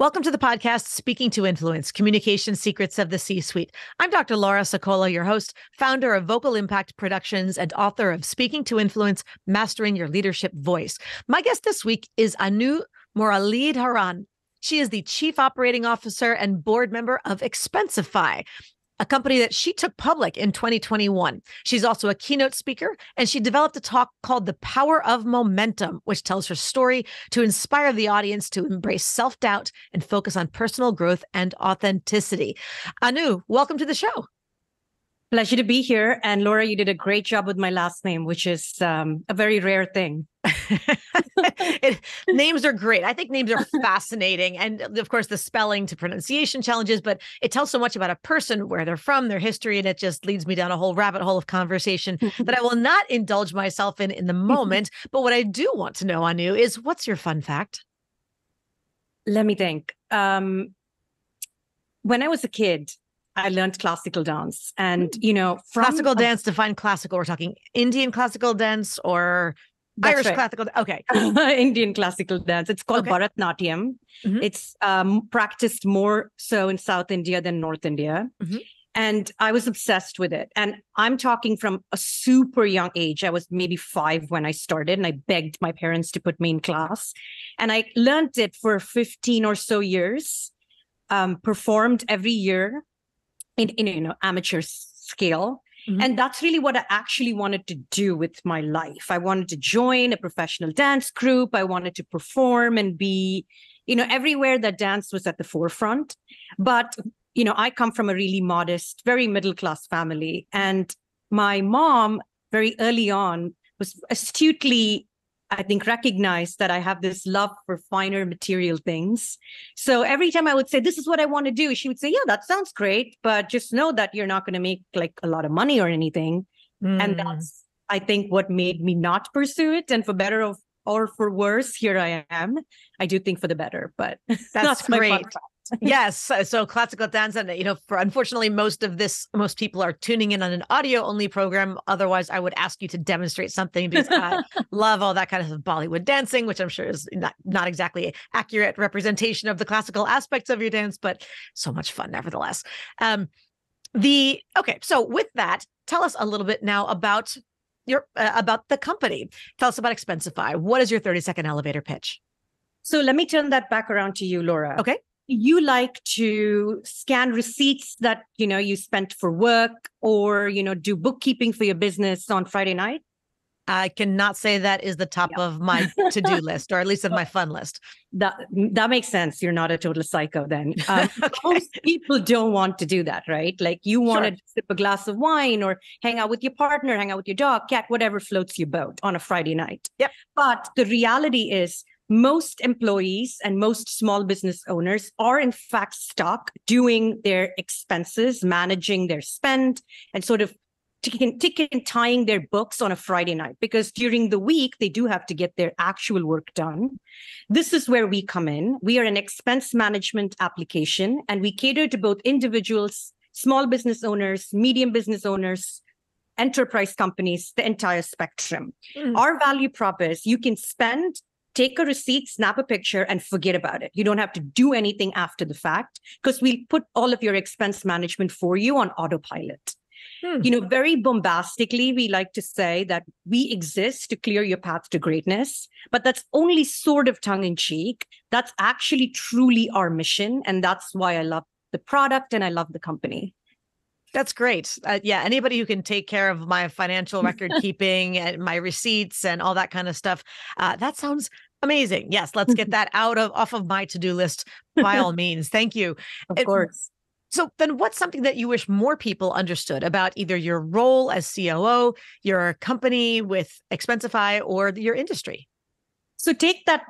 Welcome to the podcast, Speaking to Influence, Communication Secrets of the C-Suite. I'm Dr. Laura Sicola, your host, founder of Vocal Impact Productions and author of Speaking to Influence, Mastering Your Leadership Voice. My guest this week is Anu Muralidharan. She is the Chief Operating Officer and board member of Expensify, a company that she took public in 2021. She's also a keynote speaker, and she developed a talk called The Power of Momentum, which tells her story to inspire the audience to embrace self-doubt and focus on personal growth and authenticity. Anu, welcome to the show. Pleasure to be here. And Laura, you did a great job with my last name, which is a very rare thing. Names are great. I think names are fascinating. And of course, the spelling to pronunciation challenges, but it tells so much about a person, where they're from, their history, and it just leads me down a whole rabbit hole of conversation that I will not indulge myself in the moment. But what I do want to know, Anu, is what's your fun fact? Let me think. When I was a kid, I learned classical dance. And, classical dance, define classical. We're talking Indian classical dance or Irish classical. Okay. Indian classical dance. It's called Bharatnatyam. Mm-hmm. It's practiced more so in South India than North India. Mm-hmm. And I was obsessed with it. And I'm talking from a super young age. I was maybe 5 when I started, and I begged my parents to put me in class. And I learned it for 15 or so years, performed every year in amateur scale. Mm-hmm. And that's really what I actually wanted to do with my life. I wanted to join a professional dance group. I wanted to perform and be, everywhere that dance was at the forefront. But, I come from a really modest, very middle-class family. And my mom, very early on, was astutely, I think, recognized that I have this love for finer material things. So every time I would say, this is what I want to do, she would say, yeah, that sounds great, but just know that you're not going to make like a lot of money or anything. And that's, I think, what made me not pursue it. And for better or for worse, here I am. I do think for the better, but that's great. Yes. So classical dance, and for unfortunately, most people are tuning in on an audio only program. Otherwise, I would ask you to demonstrate something, because I love all that kind of Bollywood dancing, which I'm sure is not exactly an accurate representation of the classical aspects of your dance, but so much fun nevertheless. So with that, tell us a little bit now about about the company. Tell us about Expensify. What is your 30-second elevator pitch? So let me turn that back around to you, Laura. Okay. You like to scan receipts that, you spent for work, or, do bookkeeping for your business on Friday night? I cannot say that is the top of my to-do list, or at least of my fun list. That makes sense. You're not a total psycho then. Most people don't want to do that, right? Like you want to sip a glass of wine or hang out with your partner, hang out with your dog, cat, whatever floats your boat on a Friday night. Yep. But the reality is, most employees and most small business owners are in fact stuck doing their expenses, managing their spend, and sort of tying their books on a Friday night, because during the week, they do have to get their actual work done. This is where we come in. We are an expense management application, and we cater to both individuals, small business owners, medium business owners, enterprise companies, the entire spectrum. Our value prop is you can take a receipt, snap a picture, and forget about it. You don't have to do anything after the fact, because we'll put all of your expense management for you on autopilot. Very bombastically, we like to say that we exist to clear your path to greatness, but that's only sort of tongue in cheek. That's actually truly our mission. And that's why I love the product and I love the company. That's great. Anybody who can take care of my financial record keeping and my receipts and all that kind of stuff, that sounds amazing. Yes, let's get that off of my to-do list by all means. Thank you. Of course. So then what's something that you wish more people understood about either your role as COO, your company with Expensify, or your industry? So take that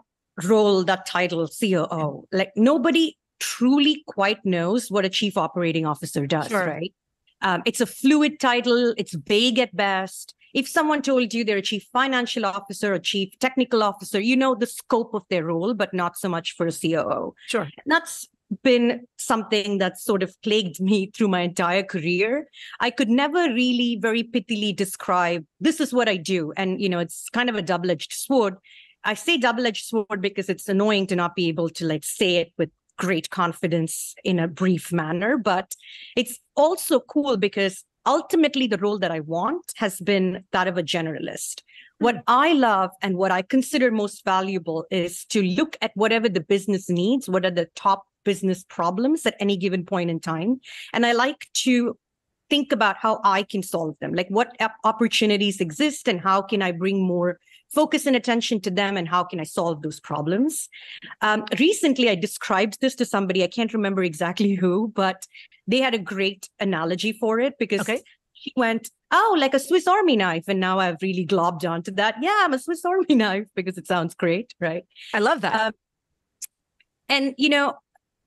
role, that title, COO. Like nobody truly quite knows what a chief operating officer does, right? It's a fluid title. It's vague at best. If someone told you they're a chief financial officer or chief technical officer, you know the scope of their role, but not so much for a COO. Sure. And that's been something that sort of plagued me through my entire career. I could never really very pithily describe, this is what I do. And, it's kind of a double-edged sword. I say double-edged sword because it's annoying to not be able to say it with great confidence in a brief manner, but it's also cool because ultimately the role that I want has been that of a generalist. What I love and what I consider most valuable is to look at whatever the business needs, what are the top business problems at any given point in time. And I like to think about how I can solve them, like what opportunities exist and how can I bring more focus and attention to them and how can I solve those problems. Recently, I described this to somebody, I can't remember exactly who, but they had a great analogy for it because she went, oh, like a Swiss Army knife. And now I've really globbed onto that. Yeah, I'm a Swiss Army knife because it sounds great, right? I love that. And,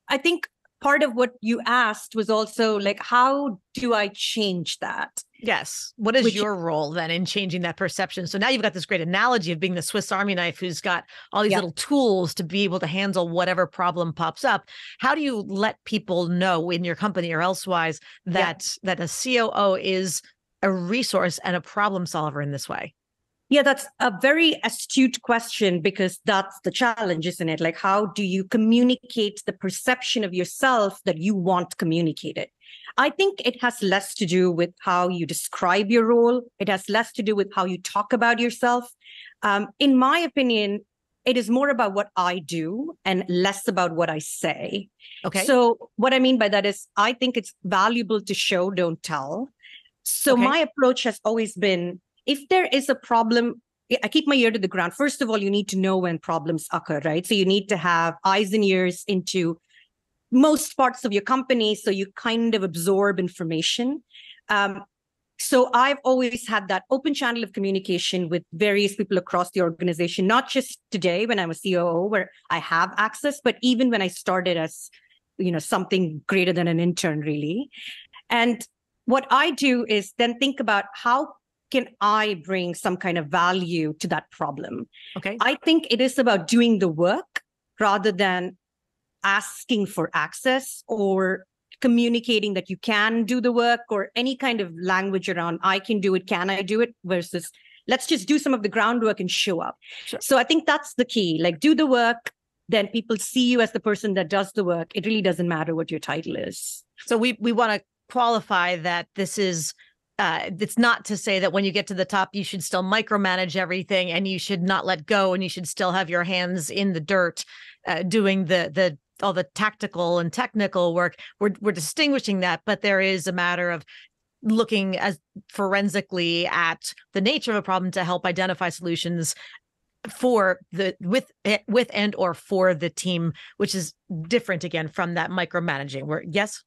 I think part of what you asked was also like, how do I change that? Yes. What is your role then in changing that perception? So now you've got this great analogy of being the Swiss Army knife who's got all these little tools to be able to handle whatever problem pops up. How do you let people know in your company or elsewise that a COO is a resource and a problem solver in this way? Yeah, that's a very astute question because that's the challenge, isn't it? Like, how do you communicate the perception of yourself that you want communicated? I think it has less to do with how you describe your role. It has less to do with how you talk about yourself. In my opinion, it is more about what I do and less about what I say. Okay. So what I mean by that is I think it's valuable to show, don't tell. So my approach has always been, if there is a problem, I keep my ear to the ground. First of all, you need to know when problems occur, right? So you need to have eyes and ears into most parts of your company so you kind of absorb information. So I've always had that open channel of communication with various people across the organization, not just today when I'm a COO where I have access, but even when I started as, something greater than an intern, really. And what I do is then think about how can I bring some kind of value to that problem? Okay. I think it is about doing the work rather than asking for access or communicating that you can do the work or any kind of language around I can do it, can I do it, versus let's just do some of the groundwork and show up. Sure. So I think that's the key. Like, do the work, then people see you as the person that does the work. It really doesn't matter what your title is. So we want to qualify that this is it's not to say that when you get to the top, you should still micromanage everything and you should not let go and you should still have your hands in the dirt doing all the tactical and technical work. We're distinguishing that, but there is a matter of looking as forensically at the nature of a problem to help identify solutions for with and or for the team, which is different again from that micromanaging where yes.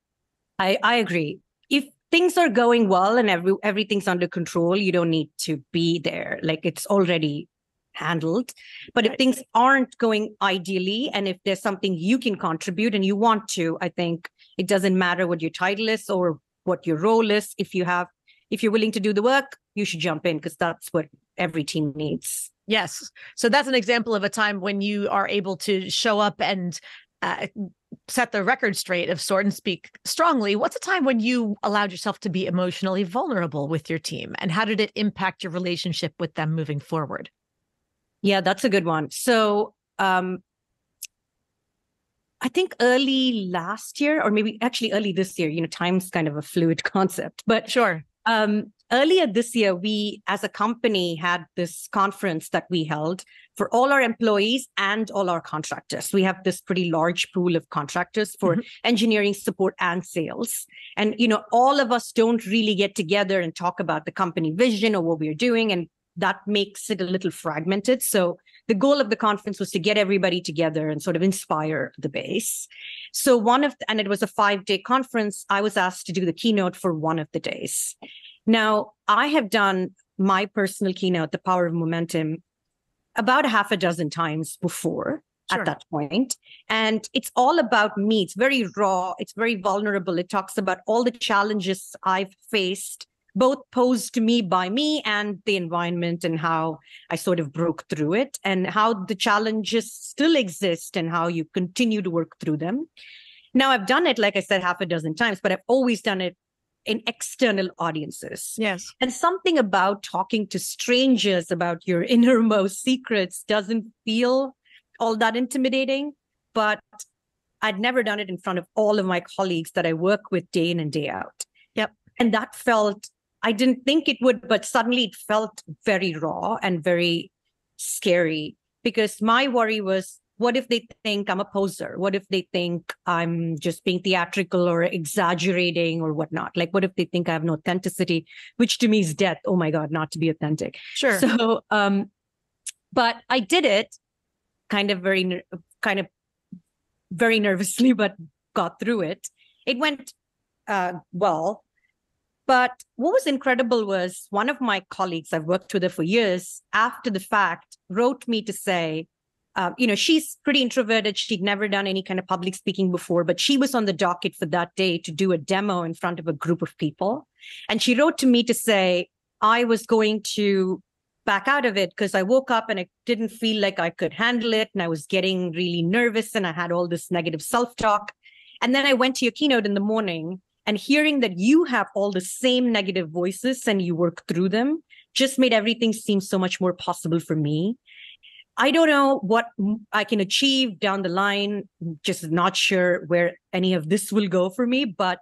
I agree. If things are going well and everything's under control, you don't need to be there. Like, it's already handled. But if things aren't going ideally, and if there's something you can contribute and you want to, I think it doesn't matter what your title is or what your role is. If you're willing to do the work, you should jump in because that's what every team needs. Yes. So that's an example of a time when you are able to show up and set the record straight of sort and speak strongly. What's a time when you allowed yourself to be emotionally vulnerable with your team? And how did it impact your relationship with them moving forward? Yeah, that's a good one. So I think early last year, or maybe actually early this year, time's kind of a fluid concept, but sure. Earlier this year, we as a company had this conference that we held for all our employees and all our contractors. We have this pretty large pool of contractors for engineering, support, and sales. And, all of us don't really get together and talk about the company vision or what we're doing. And that makes it a little fragmented. So the goal of the conference was to get everybody together and sort of inspire the base. So and it was a 5-day conference. I was asked to do the keynote for one of the days. Now, I have done my personal keynote, The Power of Momentum, about a half a dozen times before at that point. And it's all about me. It's very raw. It's very vulnerable. It talks about all the challenges I've faced, both posed to me by me and the environment, and how I sort of broke through it, and how the challenges still exist and how you continue to work through them. Now, I've done it, like I said, half a dozen times, but I've always done it in external audiences. Yes. And something about talking to strangers about your innermost secrets doesn't feel all that intimidating. But I'd never done it in front of all of my colleagues that I work with day in and day out. Yep. And that felt, I didn't think it would, but suddenly it felt very raw and very scary, because my worry was, what if they think I'm a poser? What if they think I'm just being theatrical or exaggerating or whatnot? Like, what if they think I have no authenticity, which to me is death. Oh my God, not to be authentic. Sure. So, but I did it kind of very nervously, but got through it. It went well. But what was incredible was one of my colleagues, I've worked with her for years, after the fact, wrote me to say, she's pretty introverted. She'd never done any kind of public speaking before, but she was on the docket for that day to do a demo in front of a group of people. And she wrote to me to say, I was going to back out of it because I woke up and I didn't feel like I could handle it. And I was getting really nervous and I had all this negative self-talk. And then I went to your keynote in the morning, and hearing that you have all the same negative voices and you work through them just made everything seem so much more possible for me. I don't know what I can achieve down the line, just not sure where any of this will go for me. But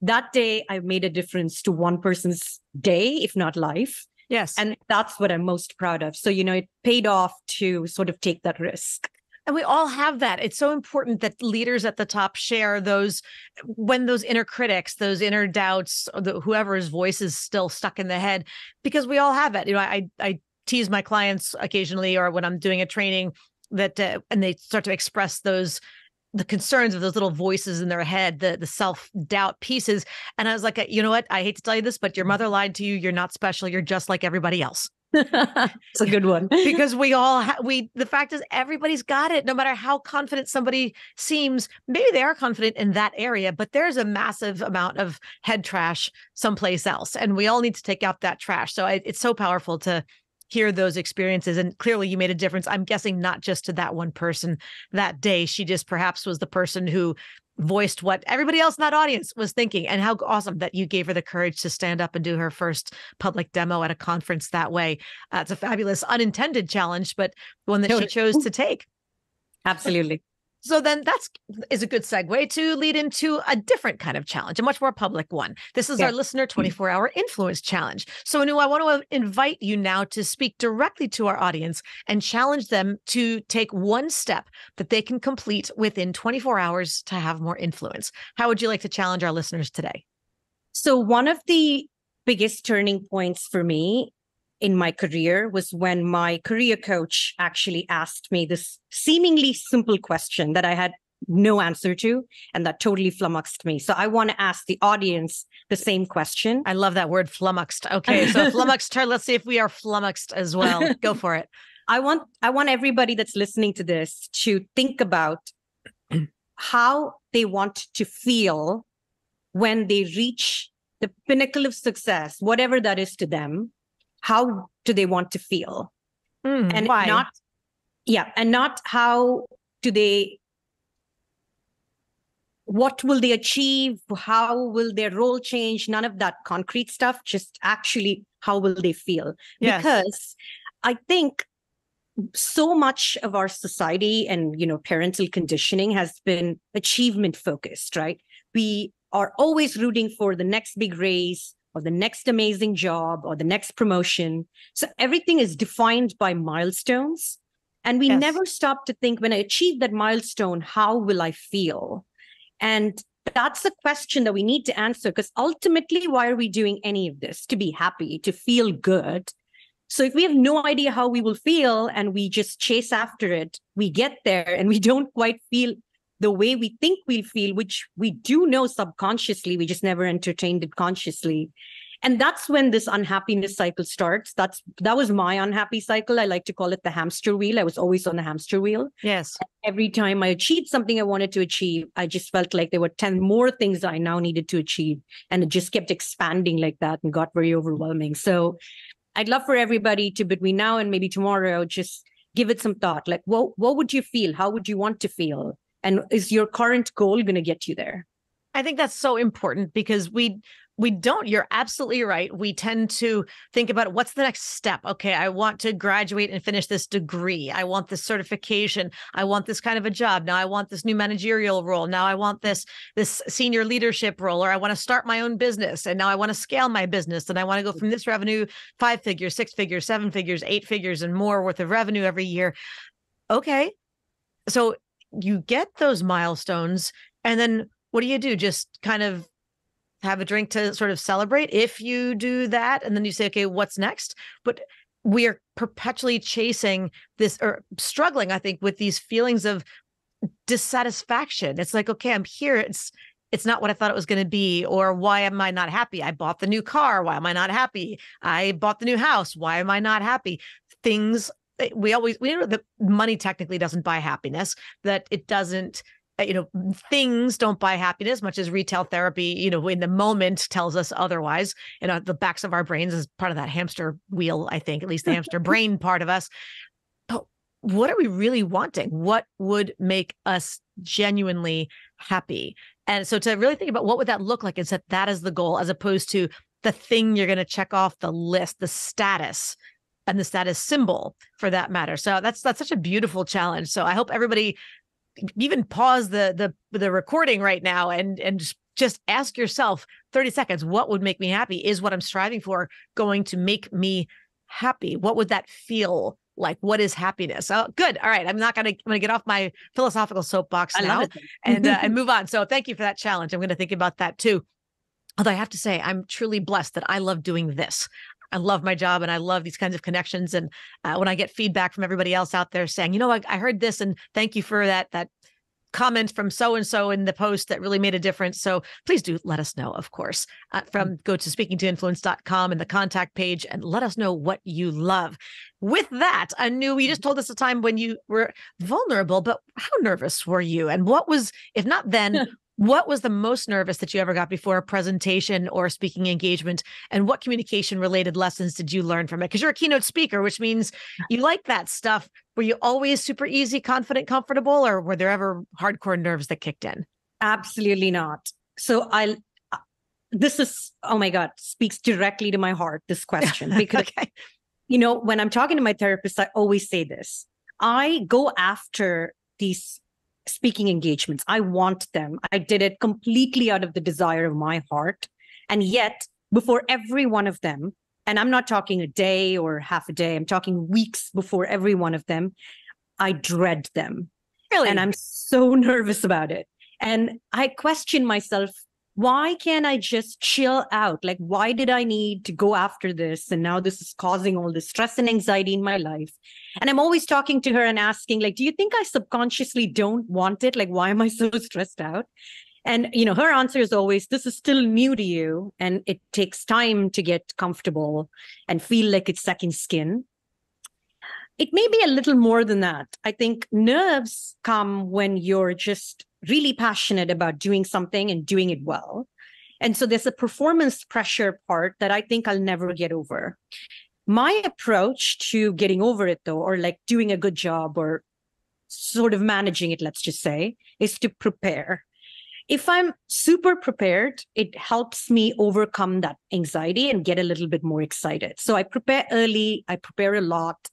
that day, I made a difference to one person's day, if not life. Yes. And that's what I'm most proud of. So, it paid off to sort of take that risk. And we all have that. It's so important that leaders at the top share those, when those inner critics, those inner doubts, whoever's voice is still stuck in the head, because we all have it. I tease my clients occasionally, or when I'm doing a training, that and they start to express the concerns of those little voices in their head, the self-doubt pieces. And I was like, you know what? I hate to tell you this, but your mother lied to you. You're not special. You're just like everybody else. It's a good one. Because we all the fact is, everybody's got it. No matter how confident somebody seems, maybe they are confident in that area, but there's a massive amount of head trash someplace else. And we all need to take out that trash. So it's so powerful to hear those experiences. And clearly you made a difference. I'm guessing not just to that one person that day. She just perhaps was the person who voiced what everybody else in that audience was thinking. And how awesome that you gave her the courage to stand up and do her first public demo at a conference that way. It's a fabulous unintended challenge, but one that she chose to take. Absolutely. So then is a good segue to lead into a different kind of challenge, a much more public one. This is our listener 24-hour influence challenge. So Anu, I want to invite you now to speak directly to our audience and challenge them to take one step that they can complete within 24 hours to have more influence. How would you like to challenge our listeners today? So one of the biggest turning points for me in my career was when my career coach actually asked me this seemingly simple question that I had no answer to, and that totally flummoxed me. So I want to ask the audience the same question. I love that word, flummoxed. Okay, so flummoxed her. Let's see if we are flummoxed as well. Go for it. I want everybody that's listening to this to think about how they want to feel when they reach the pinnacle of success, whatever that is to them. How do they want to feel? And why? Not how do they, what will they achieve? How will their role change? None of that concrete stuff, just actually how will they feel? Yes. Because I think so much of our society and, parental conditioning has been achievement focused, right? We are always rooting for the next big raise, or the next amazing job, or the next promotion. So everything is defined by milestones. And we never stop to think, when I achieve that milestone, how will I feel? And that's a question that we need to answer, because ultimately, why are we doing any of this? To be happy, to feel good. So if we have no idea how we will feel and we just chase after it, we get there and we don't quite feel the way we think we'll feel, which we do know subconsciously, we just never entertained it consciously. And that's when this unhappiness cycle starts. That was my unhappy cycle. I like to call it the hamster wheel. I was always on the hamster wheel. Yes. Every time I achieved something I wanted to achieve, I just felt like there were 10 more things I now needed to achieve. And it just kept expanding like that and got very overwhelming. So I'd love for everybody to, between now and maybe tomorrow, just give it some thought. Like, what would you feel? How would you want to feel? And is your current goal going to get you there? I think that's so important, because We don't. You're absolutely right. We tend to think about what's the next step. Okay, I want to graduate and finish this degree. I want this certification. I want this kind of a job. Now I want this new managerial role. Now I want this senior leadership role, or I want to start my own business. And now I want to scale my business. And I want to go from this revenue, 5 figures, 6 figures, 7 figures, 8 figures, and more worth of revenue every year. Okay. So you get those milestones, and then what do? Just kind of have a drink to sort of celebrate if you do that. And then you say, okay, what's next? But we are perpetually chasing this, or struggling, I think, with these feelings of dissatisfaction. It's like, okay, I'm here. It's not what I thought it was going to be. Or why am I not happy? I bought the new car. Why am I not happy? I bought the new house. Why am I not happy? We know that money technically doesn't buy happiness, that it doesn't, things don't buy happiness, much as retail therapy, in the moment tells us otherwise. The backs of our brains is part of that hamster wheel, I think, at least the hamster brain part of us. But what are we really wanting? What would make us genuinely happy? And so to really think about what would that look like, and set that as the goal, as opposed to the thing you're going to check off the list, the status, and the status symbol for that matter. So that's such a beautiful challenge. So I hope everybody even pause the recording right now and just ask yourself 30 seconds, what would make me happy? Is what I'm striving for going to make me happy? What would that feel like? What is happiness? Oh, good. All right. I'm going to get off my philosophical soapbox now and move on. So thank you for that challenge. I'm going to think about that too. Although I have to say, I'm truly blessed that I love doing this. I love my job and I love these kinds of connections. And when I get feedback from everybody else out there saying, I heard this and thank you for that comment from so-and-so in the post that really made a difference. So please do let us know, of course, go to speakingtoinfluence.com and the contact page and let us know what you love. With that, Anu, you just told us a time when you were vulnerable, but how nervous were you? And what was, if not then, what was the most nervous that you ever got before a presentation or a speaking engagement? And what communication related lessons did you learn from it? Because you're a keynote speaker, which means you like that stuff. Were you always super easy, confident, comfortable, or were there ever hardcore nerves that kicked in? Absolutely not. So this is, oh my God, speaks directly to my heart, this question. Because, okay. When I'm talking to my therapist, I always say this. I go after these speaking engagements. I want them. I did it completely out of the desire of my heart. And yet, before every one of them, and I'm not talking a day or half a day, I'm talking weeks before every one of them, I dread them. Really? And I'm so nervous about it. And I question myself, why can't I just chill out? Like, why did I need to go after this? And now this is causing all this stress and anxiety in my life. And I'm always talking to her and asking, like, do you think I subconsciously don't want it? Like, why am I so stressed out? And, her answer is always, this is still new to you. And it takes time to get comfortable and feel like it's second skin. It may be a little more than that. I think nerves come when you're just really passionate about doing something and doing it well. And so there's a performance pressure part that I think I'll never get over. My approach to getting over it, though, or like doing a good job or sort of managing it, let's just say, is to prepare. If I'm super prepared, it helps me overcome that anxiety and get a little bit more excited. So I prepare early, I prepare a lot.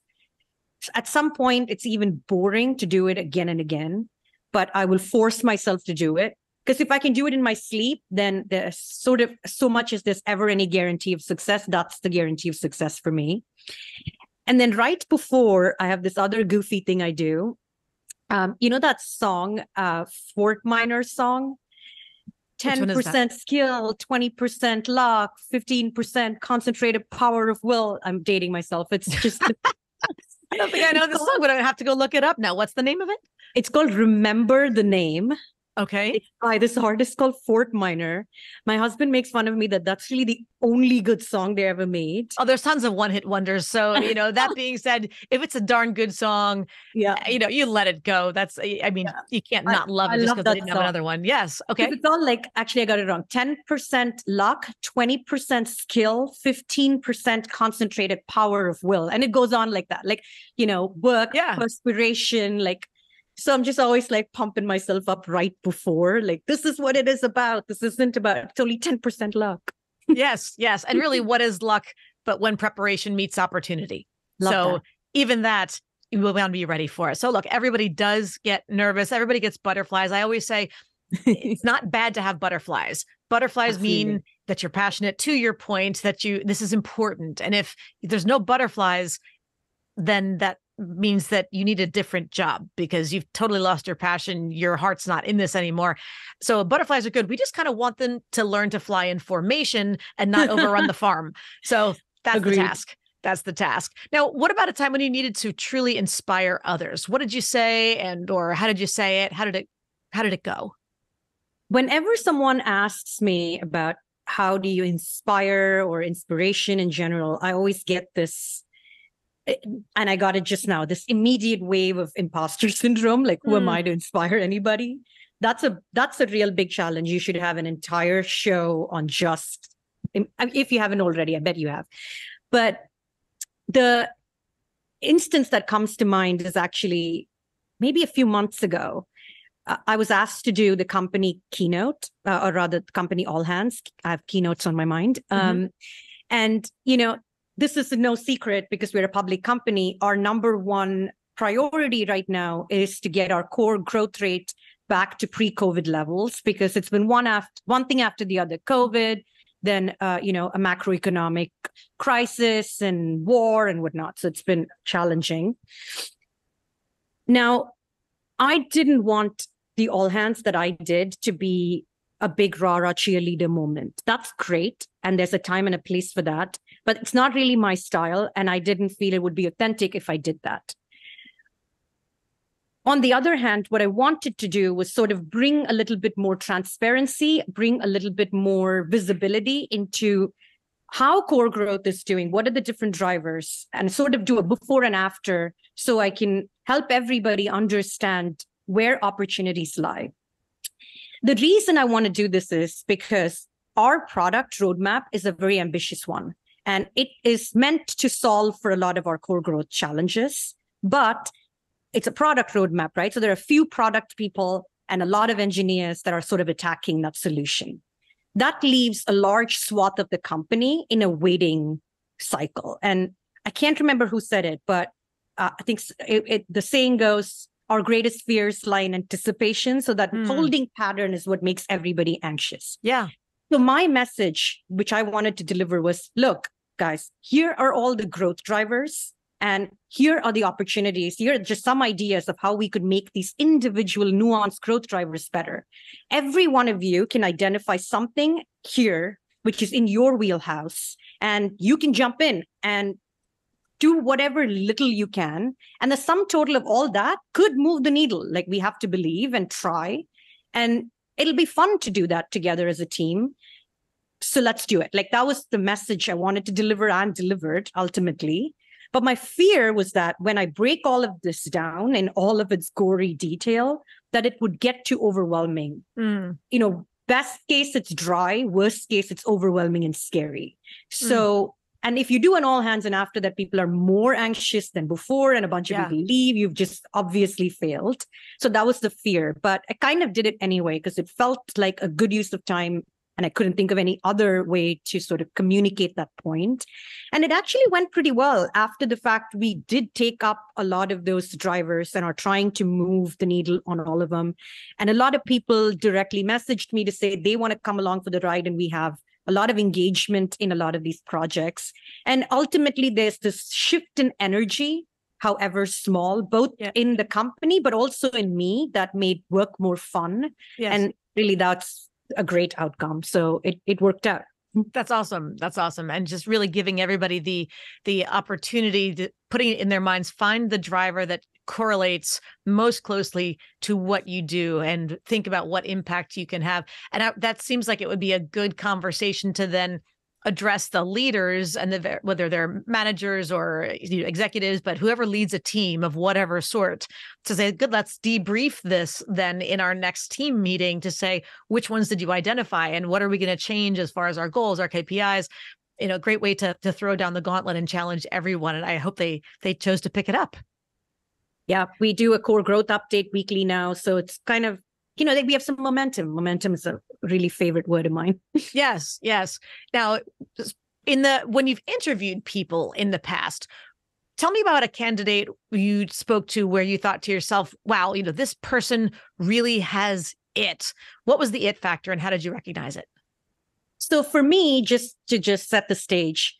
At some point, it's even boring to do it again and again, but I will force myself to do it. Because if I can do it in my sleep, then there's sort of so much as there's ever any guarantee of success. That's the guarantee of success for me. And then right before, I have this other goofy thing I do. That song, Fort Minor song? 10% skill, 20% luck, 15% concentrated power of will. I'm dating myself. It's just... I don't think I know this song, but I have to go look it up now. What's the name of it? It's called Remember the Name. Okay. It's by this artist called Fort Minor. My husband makes fun of me that that's really the only good song they ever made. Oh, there's tons of one-hit wonders. So, that being said, if it's a darn good song, you let it go. That's, you can't not love it just because they didn't have another one. Yes. Okay. It's all like, actually, I got it wrong. 10% luck, 20% skill, 15% concentrated power of will. And it goes on like that. Like, work, perspiration, like, so I'm just always like pumping myself up right before, like, this is what it is about. This isn't about, it's only 10% luck. Yes, yes. And really, what is luck but when preparation meets opportunity? Love that. Even that, you will want to be ready for it. So look, everybody does get nervous. Everybody gets butterflies. I always say it's not bad to have butterflies. Butterflies Absolutely. mean that you're passionate, to your point, that this is important. And if there's no butterflies, then that means that you need a different job because you've totally lost your passion. Your heart's not in this anymore. So butterflies are good. We just kind of want them to learn to fly in formation and not overrun the farm. So that's Agreed. the task. That's the task. Now, what about a time when you needed to truly inspire others? What did you say, or how did you say it? How did it go? Whenever someone asks me about how do you inspire or inspiration in general, I always get this, and I got it just now, this immediate wave of imposter syndrome. Like, who am I to inspire anybody? That's a real big challenge. You should have an entire show on just, if you haven't already, I bet you have. But the instance that comes to mind is actually maybe a few months ago. I was asked to do the company keynote, or rather the company all hands. I have keynotes on my mind. And, this is no secret because we're a public company. Our number one priority right now is to get our core growth rate back to pre-COVID levels, because it's been one thing after the other. COVID, then, a macroeconomic crisis and war and whatnot. So it's been challenging. Now, I didn't want the all hands that I did to be a big rah-rah cheerleader moment. That's great. And there's a time and a place for that. But it's not really my style. And I didn't feel it would be authentic if I did that. On the other hand, what I wanted to do was sort of bring a little bit more transparency, bring a little bit more visibility into how core growth is doing, what are the different drivers, and sort of do a before and after so I can help everybody understand where opportunities lie. The reason I want to do this is because our product roadmap is a very ambitious one, and it is meant to solve for a lot of our core growth challenges, but it's a product roadmap, right? So there are a few product people and a lot of engineers that are sort of attacking that solution. That leaves a large swath of the company in a waiting cycle. And I can't remember who said it, but I think the saying goes, our greatest fears lie in anticipation. So that holding pattern is what makes everybody anxious. Yeah. So my message, which I wanted to deliver, was, look, guys, here are all the growth drivers. And here are the opportunities. Here are just some ideas of how we could make these individual nuanced growth drivers better. Every one of you can identify something here, which is in your wheelhouse, and you can jump in and do whatever little you can. And the sum total of all that could move the needle. Like, we have to believe and try. And it'll be fun to do that together as a team. So let's do it. Like, that was the message I wanted to deliver and delivered ultimately. But my fear was that when I break all of this down in all of its gory detail, that it would get too overwhelming. Best case, it's dry. Worst case, it's overwhelming and scary. So, and if you do an all hands and after that, people are more anxious than before and a bunch of people leave, you've just obviously failed. So that was the fear. But I kind of did it anyway because it felt like a good use of time. And I couldn't think of any other way to sort of communicate that point. And it actually went pretty well. After the fact, we did take up a lot of those drivers and are trying to move the needle on all of them. And a lot of people directly messaged me to say they want to come along for the ride. And we have a lot of engagement in a lot of these projects. And ultimately, there's this shift in energy, however small, both in the company, but also in me, that made work more fun. Yes. And really, that's a great outcome. So it worked out. That's awesome. That's awesome. And just really giving everybody the opportunity to putting it in their minds, find the driver that correlates most closely to what you do and think about what impact you can have. And that seems like it would be a good conversation to then address the leaders and whether they're managers or executives, but whoever leads a team of whatever sort, to say, good, let's debrief this then in our next team meeting to say, which ones did you identify and what are we going to change as far as our goals, our KPIs? Great way to throw down the gauntlet and challenge everyone. And I hope they chose to pick it up. Yeah, we do a core growth update weekly now. So it's kind of, we have some momentum. Momentum is really favorite word of mine. Yes, yes. Now, when you've interviewed people in the past, tell me about a candidate you spoke to where you thought to yourself, wow, this person really has it. What was the it factor and how did you recognize it? So for me, just to set the stage,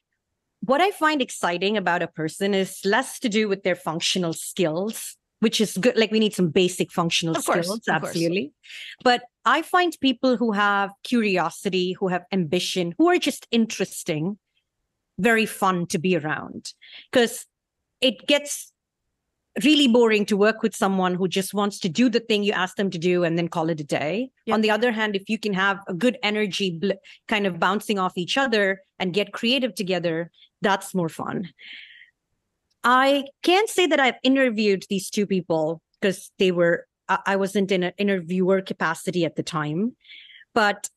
what I find exciting about a person is less to do with their functional skills, which is good. Like we need some basic functional skills, absolutely. But I find people who have curiosity, who have ambition, who are just interesting, very fun to be around. Because it gets really boring to work with someone who just wants to do the thing you ask them to do and then call it a day. Yep. On the other hand, if you can have a good energy kind of bouncing off each other and get creative together, that's more fun. I can't say that I've interviewed these two people because I wasn't in an interviewer capacity at the time. But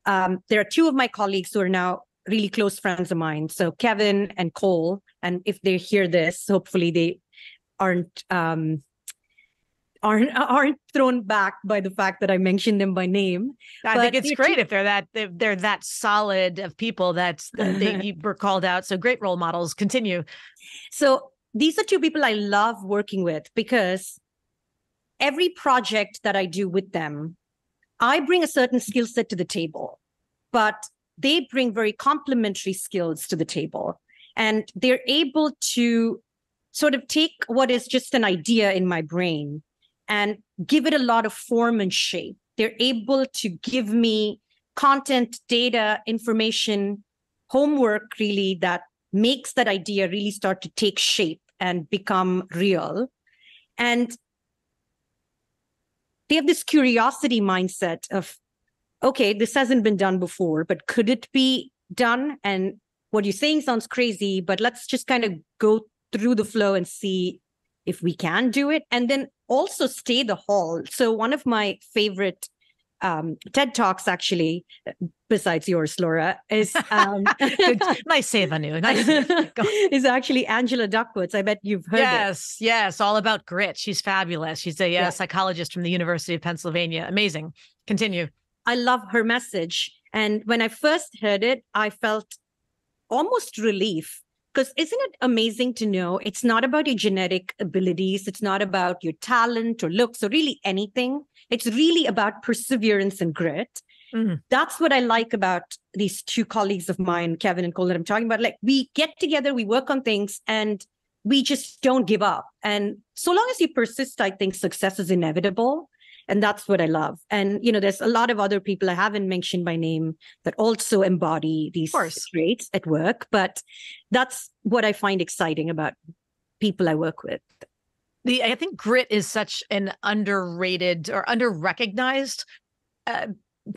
there are two of my colleagues who are now really close friends of mine. So Kevin and Cole, and if they hear this, hopefully they aren't thrown back by the fact that I mentioned them by name. I think it's great if they're that solid of people that they were called out. So great role models. Continue. So these are two people I love working with because every project that I do with them, I bring a certain skill set to the table, but they bring very complementary skills to the table. And they're able to sort of take what is just an idea in my brain and give it a lot of form and shape. They're able to give me content, data, information, homework really that makes that idea really start to take shape and become real. And they have this curiosity mindset of, okay, this hasn't been done before, but could it be done? And what you're saying sounds crazy, but let's just kind of go through the flow and see if we can do it. And then also stay the whole. So one of my favorite TED Talks, actually, besides yours, Laura, is nice save, Anu. Nice. Is actually Angela Duckworth's. I bet you've heard it. Yes, all about grit. She's fabulous. She's a psychologist from the University of Pennsylvania. Amazing. Continue. I love her message. And when I first heard it, I felt almost relief. Because isn't it amazing to know it's not about your genetic abilities, it's not about your talent or looks or really anything. It's really about perseverance and grit. Mm-hmm. That's what I like about these two colleagues of mine, Kevin and Cole, that I'm talking about. Like we get together, we work on things, and we just don't give up. And so long as you persist, I think success is inevitable. And that's what I love. And, there's a lot of other people I haven't mentioned by name that also embody these traits at work. But that's what I find exciting about people I work with. I think grit is such an underrated or under-recognized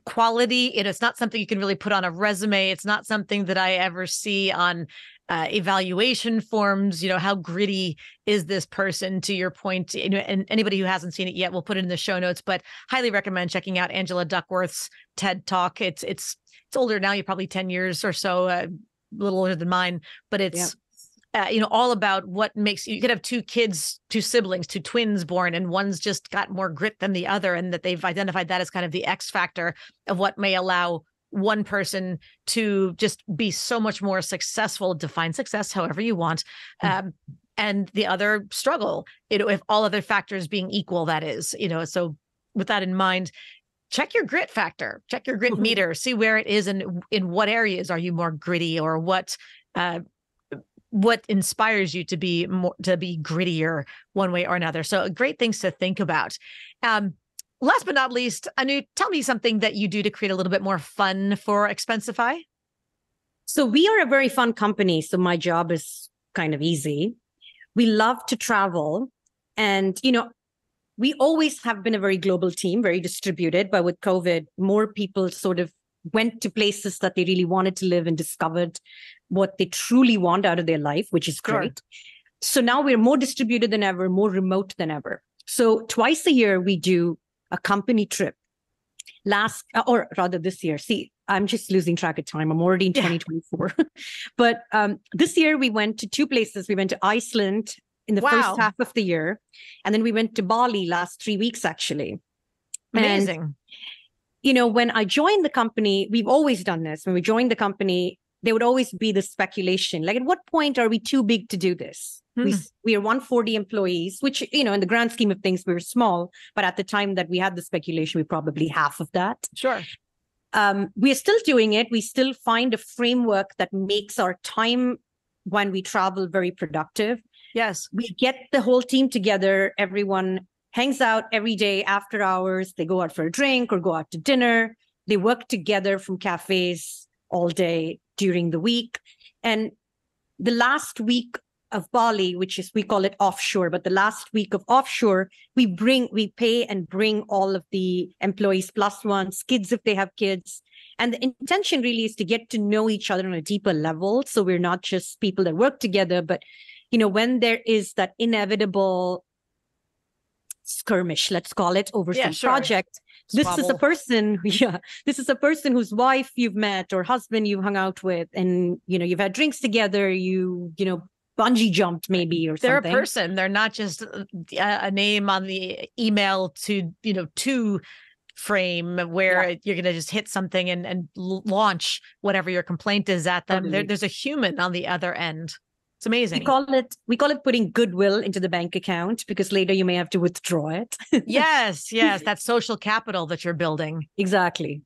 quality. It's not something you can really put on a resume. It's not something that I ever see on evaluation forms. How gritty is this person, to your point? And anybody who hasn't seen it yet, we'll put it in the show notes, but highly recommend checking out Angela Duckworth's TED Talk. It's older now, you're probably 10 years or so, a little older than mine, but it's all about what makes you could have two siblings, two twins born, and one's just got more grit than the other, and that they've identified that as kind of the X factor of what may allow one person to just be so much more successful, define success however you want, and the other struggle, if all other factors being equal, that is, so with that in mind, check your grit factor, check your grit meter, see where it is and in what areas are you more gritty, or what inspires you to be grittier one way or another. So great things to think about. Last but not least, Anu, tell me something that you do to create a little bit more fun for Expensify. So we are a very fun company. So my job is kind of easy. We love to travel. And, we always have been a very global team, very distributed. But with COVID, more people sort of went to places that they really wanted to live and discovered what they truly want out of their life, which is great. So now we're more distributed than ever, more remote than ever. So twice a year, we do a company trip. This year. See, I'm just losing track of time. I'm already in 2024. But this year we went to two places. We went to Iceland in the first half of the year. And then we went to Bali last 3 weeks, actually. Amazing. when I joined the company, we've always done this. When we joined the company, there would always be this speculation. Like, at what point are we too big to do this? We are 140 employees, which, in the grand scheme of things, we're small. But at the time that we had the speculation, we probably half of that. Sure. We are still doing it. We still find a framework that makes our time when we travel very productive. Yes. We get the whole team together. Everyone hangs out every day after hours. They go out for a drink or go out to dinner. They work together from cafes all day during the week. And the last week of Bali, we call it offshore, but the last week of offshore, we pay and bring all of the employees, plus ones, kids if they have kids. And the intention really is to get to know each other on a deeper level. So we're not just people that work together, but, when there is that inevitable skirmish, let's call it, over some project. This is a person whose wife you've met or husband you've hung out with, and you've had drinks together, bungee jumped maybe or they're something. They're a person. They're not just a name on the email to frame where you're going to just hit something and launch whatever your complaint is at them. Totally. There's a human on the other end. It's amazing. We call it putting goodwill into the bank account, because later you may have to withdraw it. Yes. That social capital that you're building. Exactly.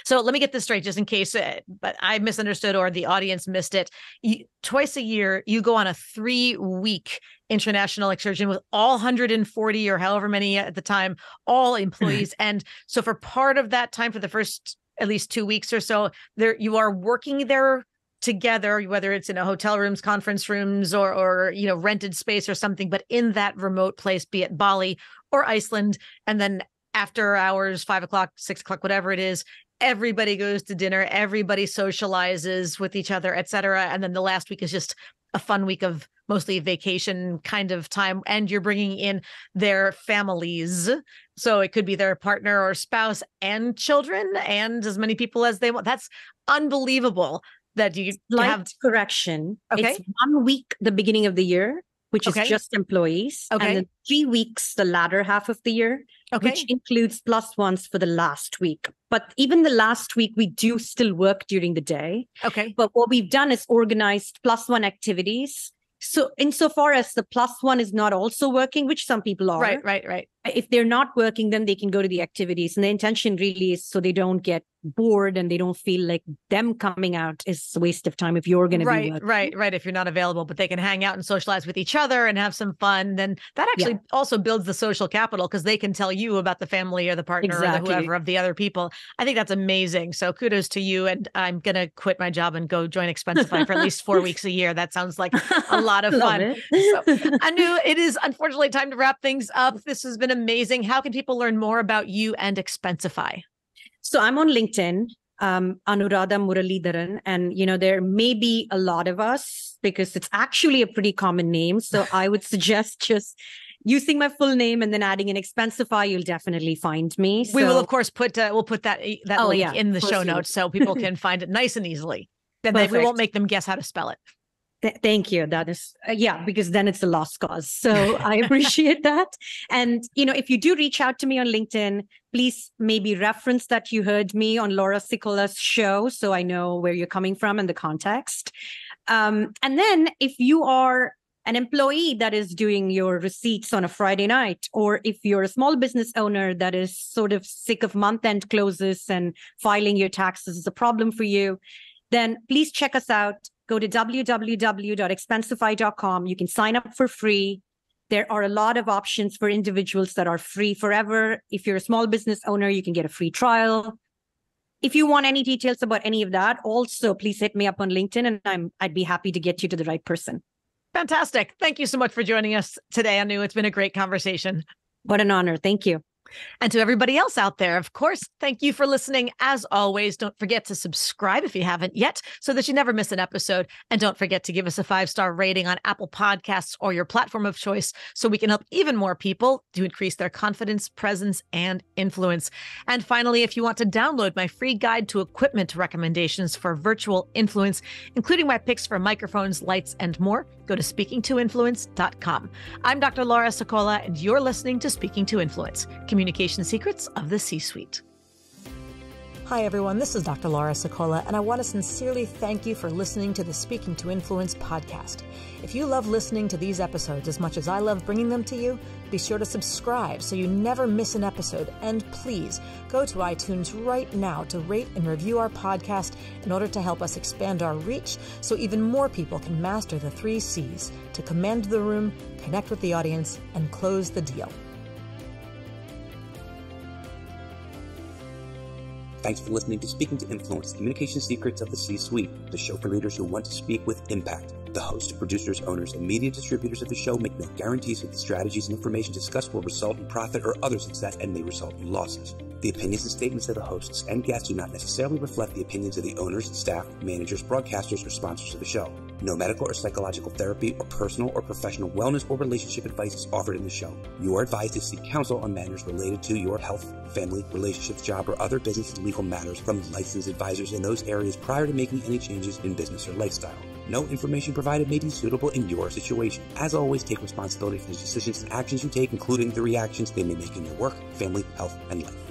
So let me get this straight, just in case, but I misunderstood or the audience missed it. Twice a year, you go on a 3-week international excursion with all 140 or however many at the time, all employees. And so for part of that time, for the first at least 2 weeks or so, you are working there together, whether it's in a hotel rooms, conference rooms, or rented space or something, but in that remote place, be it Bali or Iceland. And then after hours, 5 o'clock, 6 o'clock, whatever it is, everybody goes to dinner, everybody socializes with each other, et cetera. And then the last week is just a fun week of mostly vacation kind of time. And you're bringing in their families. So it could be their partner or spouse and children and as many people as they want. That's unbelievable that you have correction. Okay. It's 1 week, the beginning of the year, which is just employees. Okay. And then 3 weeks, the latter half of the year, which includes plus ones for the last week. But even the last week, we do still work during the day. Okay. But what we've done is organized plus one activities. So insofar as the plus one is not also working, which some people are. Right. If they're not working, then they can go to the activities. And the intention really is so they don't get bored and they don't feel like them coming out is a waste of time if you're going to be working. Right. If you're not available, but they can hang out and socialize with each other and have some fun, then that actually also builds the social capital, because they can tell you about the family or the partner or the whoever of the other people. I think that's amazing. So kudos to you. And I'm going to quit my job and go join Expensify for at least 4 weeks a year. That sounds like a lot of fun. So, Anu, it is unfortunately time to wrap things up. This has been amazing. How can people learn more about you and Expensify? So I'm on LinkedIn, Anuradha Muralidharan, and there may be a lot of us because it's actually a pretty common name. So I would suggest just using my full name and then adding an Expensify. You'll definitely find me. We will of course put that link in the show notes so people can find it nice and easily. Then we won't make them guess how to spell it. Thank you. That is, because then it's a lost cause. So I appreciate that. And, if you do reach out to me on LinkedIn, please maybe reference that you heard me on Laura Sicola's show, so I know where you're coming from and the context. And then if you are an employee that is doing your receipts on a Friday night, or if you're a small business owner that is sort of sick of month-end closes and filing your taxes is a problem for you, then please check us out. Go to www.expensify.com. You can sign up for free. There are a lot of options for individuals that are free forever. If you're a small business owner, you can get a free trial. If you want any details about any of that, also please hit me up on LinkedIn and I'd be happy to get you to the right person. Fantastic. Thank you so much for joining us today, Anu. It's been a great conversation. What an honor. Thank you. And to everybody else out there, of course, thank you for listening. As always, don't forget to subscribe if you haven't yet, so that you never miss an episode. And don't forget to give us a 5-star rating on Apple Podcasts or your platform of choice, so we can help even more people to increase their confidence, presence, and influence. And finally, if you want to download my free guide to equipment recommendations for virtual influence, including my picks for microphones, lights, and more, go to speakingtoinfluence.com. I'm Dr. Laura Sicola, and you're listening to Speaking to Influence, Communication Secrets of the C-Suite. Hi, everyone. This is Dr. Laura Sicola, and I want to sincerely thank you for listening to the Speaking to Influence podcast. If you love listening to these episodes as much as I love bringing them to you, be sure to subscribe so you never miss an episode. And please go to iTunes right now to rate and review our podcast in order to help us expand our reach so even more people can master the 3 C's to command the room, connect with the audience, and close the deal. Thanks for listening to Speaking to Influence, Communication Secrets of the C-Suite, the show for leaders who want to speak with impact. The hosts, producers, owners, and media distributors of the show make no guarantees that the strategies and information discussed will result in profit or other success and may result in losses. The opinions and statements of the hosts and guests do not necessarily reflect the opinions of the owners, staff, managers, broadcasters, or sponsors of the show. No medical or psychological therapy or personal or professional wellness or relationship advice is offered in the show. You are advised to seek counsel on matters related to your health, family, relationships, job, or other business and legal matters from licensed advisors in those areas prior to making any changes in business or lifestyle. No information provided may be suitable in your situation. As always, take responsibility for the decisions and actions you take, including the reactions they may make in your work, family, health, and life.